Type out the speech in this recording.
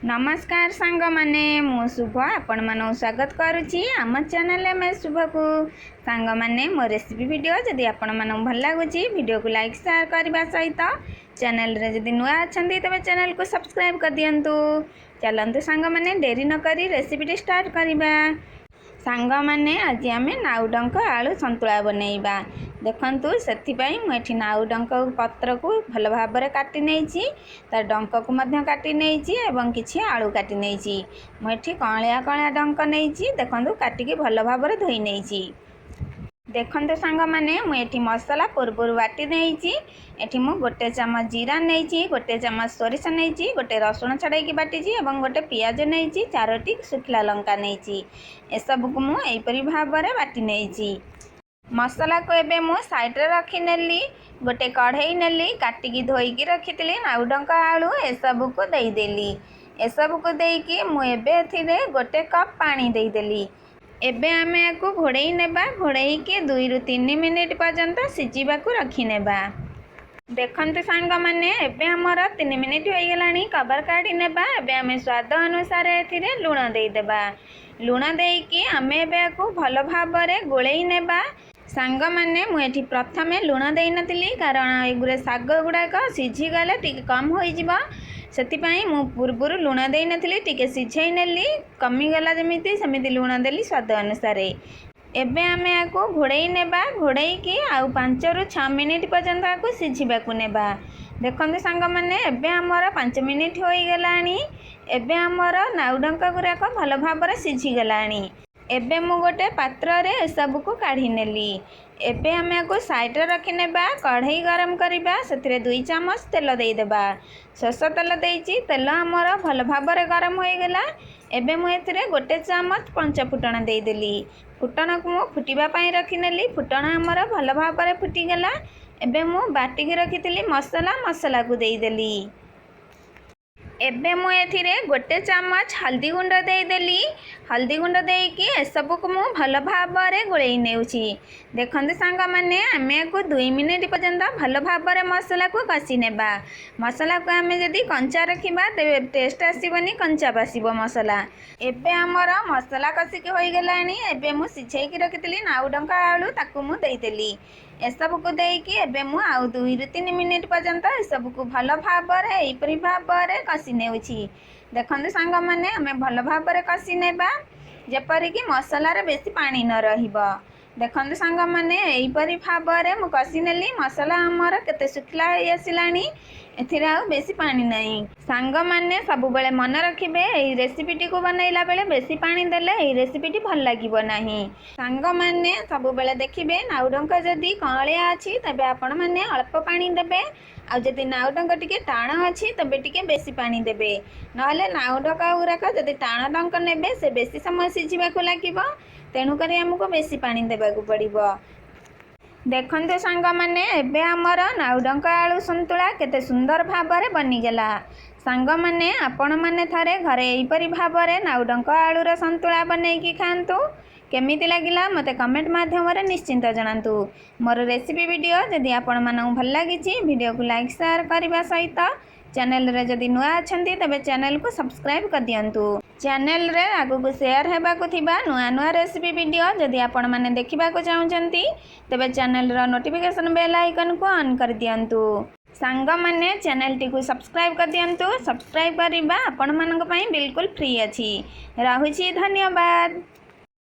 नमस्कार सांग माने मु शुभ आपण मानक स्वागत करुच्ची आम चैनल में शुभ को सांग माने मो रेसिपी वीडियो जदि आपण मानक भल लगुच वीडियो को लाइक शेयर करने सहित चैनल रे जदि नुआ अच्छा तेज चैनल को सब्सक्राइब कर दिंतु। चलतु सांग माने डेरी न करी रेसिपी स्टार्ट करवा। सांग माने आज आम नाउडंक आलू संतुला बनैबा। देखंतु सेथिपाई मुझे नाउडंक पत्र को भल भाव में काटी नहीं तार डंक को मध्य काटी नहीं एवं किसी आलू काटी नहीं मुझे कलिया कलिया डंक नहीं देखंतु काटिकी भल भाव में धोई नहीं। देखंतु सांग माने मुझे मसला पूर्व बाटी नहीं एठी मु गोटे चामच जीरा नहीं गोटे चामच सोरिष नहीं गोटे रसुण छड़ाई बाटी एवं गोटे पियाज नहीं चारोटी सुखला लंका नहीं एसबू को मुझे भाव में बाटी नहीं। मसला को एबे मु साइड रे रखी नेली गोटे कढ़ई नेली काटिकी धोईकी रखी नाउडंक आलू एसबू को देदेली। एसबू को देकी मु एबे एथिरे गोटे कप पानी देदेली। एबे आमे याकू घोड़ई नेबा घोड़ई के 2 ରୁ 3 मिनिट पर्यंत सिझिबा को रखी नेबा। देखंतु सांग माने एबे हमर 3 मिनिट होई गेलानी कवर काढी नेबा। एबे आमे स्वाद अनुसार एथिरे लूण देई देबा। लूण देकी आमे एबे याकू भल भाव रे गोळेई नेबा। सांग माने मुझे प्रथमे लूण दे नथिली कारण एगुरे शाग गुड़ाक सीझी गले टिके कम हो से पूर्वर लूण दे नथिली टिके सिझाई नेली कमीगला जमीती सेमिति लूण देली स्वाद अनुसार। एबे आमे याको घोड़ई नेबा घोड़ई की आउ 5 ରୁ 6 मिनिट पर्यंत याको सिझिबा को नेबा। देखंतु सांग माने एबे हमर 5 मिनिट होई गलानी। एबे हमर नाउडंक गुराक भल भाव रे सिझी गलानी। एबे मु गोटे पात्र रे सब को काढ़ी नेली। एबे आमे को साइड रे रखी नेबा कढ़ई गरम करबा सेथिरे 2 चामच तेल देई देबा। सरसों तेल देइची तेल हमर भल भाव रे गरम होई गेला। एबे मु एथिरे गोटे चामच पंच फुटण देई देली। फुटण को मु फुटिबा पई रखी नेली। फुटण हमर भल भाव रे फुटी गेला। एबे मु बाटी के रखितली मसला को देई देली। एबे मु एथिरे गोटे चामच हल्दी गुंड दे देली। हल्दी गुंड देकी एसबू को मु भल भाव में गोलई नेउची। देखंतु सांग माने आमे को 2 मिनिट पर्यंत भल भाव में मसला को कसी नेबा। मसला को आमे जदी कंचा रखिबा तेबे टेस्ट आसीबनी कंचा बासीबो मसला। एबे हमर मसला कसिक होई गेलानी। एबे मु सिझाई की रखितली नाउडंक आलू ताकू मु देई देली। एसबू को देकी एबे मु आउ 2 ରୁ 3 मिनिट पर्यंत एसबू को भल भाव में एपरी भाव में कसी नेउची। देखंतु सांग माने आमे भल भाव में कसी नेबा जेपरि कि मसला रे बेसी पानी न रहिबो। देखंतु सांग माने एपरी भाव में मु कसी नेली। मसला हमर केते सुखला होई आसिलानी एथिरे आ बेसी पानी नहीं। सांग माने सब बेले मन रखिबे एई रेसिपी को बनैला बेले बेसी पानी देले एई रेसिपी भल लागिबो नाही। सांग माने सब बेले देखिबे नाउडंक जदी कलिया अछि तबे आपण माने अल्प पानी देबे आ जदी नाउडंक टिके टाण अछि तबे टिके बेसी पानी देबे। नहले नाउडंक गुराक जदी टाण डंक नेबे से बेसी समय सिझिबा को लागिबो तेनु करी हमको बेसी पानी देबा को पड़िबो। देखंतु सांग माने एबे हमर नाउडंक आलू संतुला केते सुंदर भाव में बनीगला। सांग माने आपण माने थारे घरे एपरी भाव में नाउडंक आलू रा संतुला बनैकी खांतु। केमिति लागिला मते कमेंट माध्यम रे निश्चिंत जणांतु। मोर रेसिपी वीडियो जदि आपण मानक भल लागिची वीडियो को लाइक शेयर करबा सहित चैनल रे जदि नुआ अछंती तबे चैनल को सब्सक्राइब कर दियंतु। चैनल रे आगु को शेयर हेबा को थिबा नुआ नुआ रेसिपी वीडियो जदि आपण माने देखिबा को चाहउचंती तबे चैनल रो नोटिफिकेशन बेल आइकन को ऑन कर दियंतु। सांग माने चैनल टी को सब्सक्राइब कर दियंतु। सब्सक्राइब करबा आपण मानक पई बिल्कुल फ्री अछि। राहुची धन्यवाद।